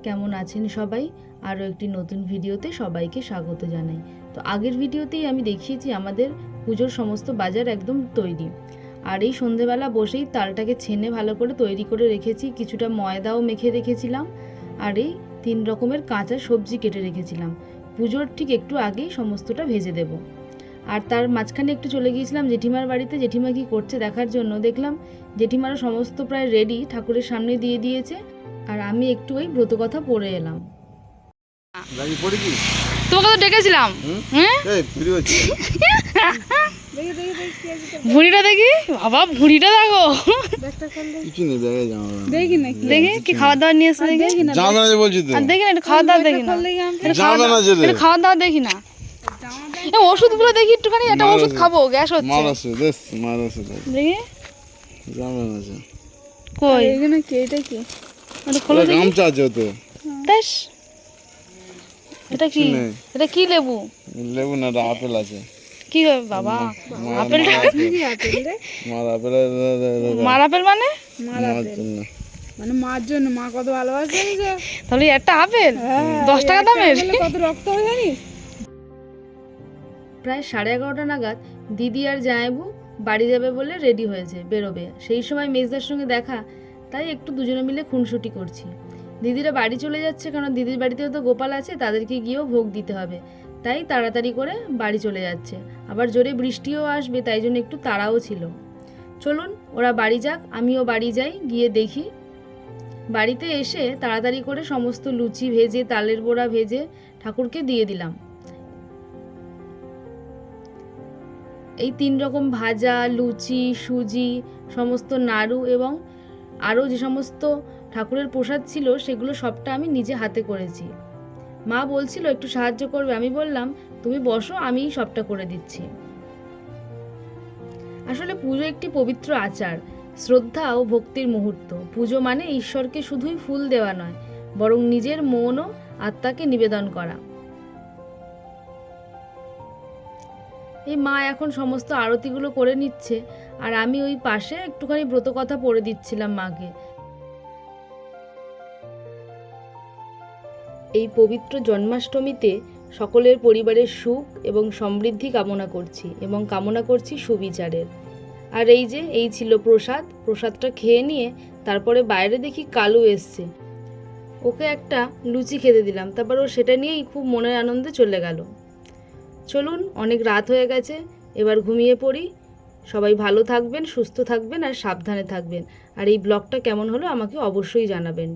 কেমন আছেন সবাই? আরও একটি নতুন ভিডিওতে সবাইকে স্বাগত জানাই। তো আগের ভিডিওতেই আমি দেখিয়েছি আমাদের পুজোর সমস্ত বাজার একদম তৈরি। আর এই সন্ধেবেলা বসেই তালটাকে ছেনে ভালো করে তৈরি করে রেখেছি, কিছুটা ময়দাও মেখে রেখেছিলাম, আর এই 3 রকমের কাঁচা সবজি কেটে রেখেছিলাম। পুজোর ঠিক একটু আগেই সমস্তটা ভেজে দেব। আর তার মাঝখানে একটু চলে গিয়েছিলাম জেঠিমার বাড়িতে, জেঠিমা কী করছে দেখার জন্য। দেখলাম জেঠিমারও সমস্ত প্রায় রেডি, ঠাকুরের সামনে দিয়ে দিয়েছে। আর আমি একটু ওই ব্রতকথা পড়ে এলাম। তোমাকে তো ডেকেছিলাম। ভুঁড়িটা দেখি, বাবা ভুঁড়িটা দেখো। দেখি কি খাওয়া দাওয়া নিয়ে এসে দেখি না, দেখি না একটু খাওয়া দাওয়া দেখি না, খাওয়া দাওয়া দেখি না, ওষুধগুলো দেখি একটুখানি। একটা ওষুধ খাবো, গ্যাস হচ্ছে। দেখি কই এটা কি? এটা কি? এটা কি লেবু? লেবু না, আপেল আছে। কি বাবা, আপেলটা মার আপেল মানে মার জন্য মা কত ভালোবাসে। তাহলে একটা আপেল 10 টাকা দামের। কত রক্ত হবে জানিস? প্রায় 11:30 নাগাদ দিদি আর জামাইবু বাড়ি যাবে বলে রেডি হয়েছে, বেরোবে। সেই সময় মেজদার সঙ্গে দেখা, তাই একটু দুজনে মিলে খুনসুটি করছি। দিদিরা বাড়ি চলে যাচ্ছে, কারণ দিদির বাড়িতেও তো গোপাল আছে, তাদেরকে গিয়েও ভোগ দিতে হবে, তাই তাড়াতাড়ি করে বাড়ি চলে যাচ্ছে। আবার জোরে বৃষ্টিও আসবে, তাই জন্য একটু তাড়াও ছিল। চলুন ওরা বাড়ি যাক, আমিও বাড়ি যাই, গিয়ে দেখি। বাড়িতে এসে তাড়াতাড়ি করে সমস্ত লুচি ভেজে, তালের বড়া ভেজে ঠাকুরকে দিয়ে দিলাম। এই 3 রকম ভাজা, লুচি, সুজি, সমস্ত নাড়ু এবং আরও যে সমস্ত ঠাকুরের প্রসাদ ছিল সেগুলো সবটা আমি নিজে হাতে করেছি। মা বলছিল একটু সাহায্য করবে, আমি বললাম তুমি বসো, আমিই সবটা করে দিচ্ছি। আসলে পুজো একটি পবিত্র আচার, শ্রদ্ধা ও ভক্তির মুহূর্ত। পুজো মানে ঈশ্বরকে শুধুই ফুল দেওয়া নয়, বরং নিজের মন ও আত্মাকে নিবেদন করা। এই মা এখন সমস্ত আরতিগুলো করে নিচ্ছে, আর আমি ওই পাশে একটুখানি ব্রতকথা পড়ে দিচ্ছিলাম মাকে। এই পবিত্র জন্মাষ্টমীতে সকলের পরিবারের সুখ এবং সমৃদ্ধি কামনা করছি, এবং কামনা করছি সুবিচারের। আর এই ছিল প্রসাদ। প্রসাদটা খেয়ে নিয়ে তারপরে বাইরে দেখি কালু এসছে, ওকে একটা লুচি খেতে দিলাম, তারপর ও সেটা নিয়েই খুব মনের আনন্দে চলে গেল। চলুন, অনেক রাত হয়ে গেছে, এবার ঘুমিয়ে পড়ি। সবাই ভালো থাকবেন, সুস্থ থাকবেন আর সাবধানে থাকবেন। আর এই ব্লগটা কেমন হলো আমাকে অবশ্যই জানাবেন।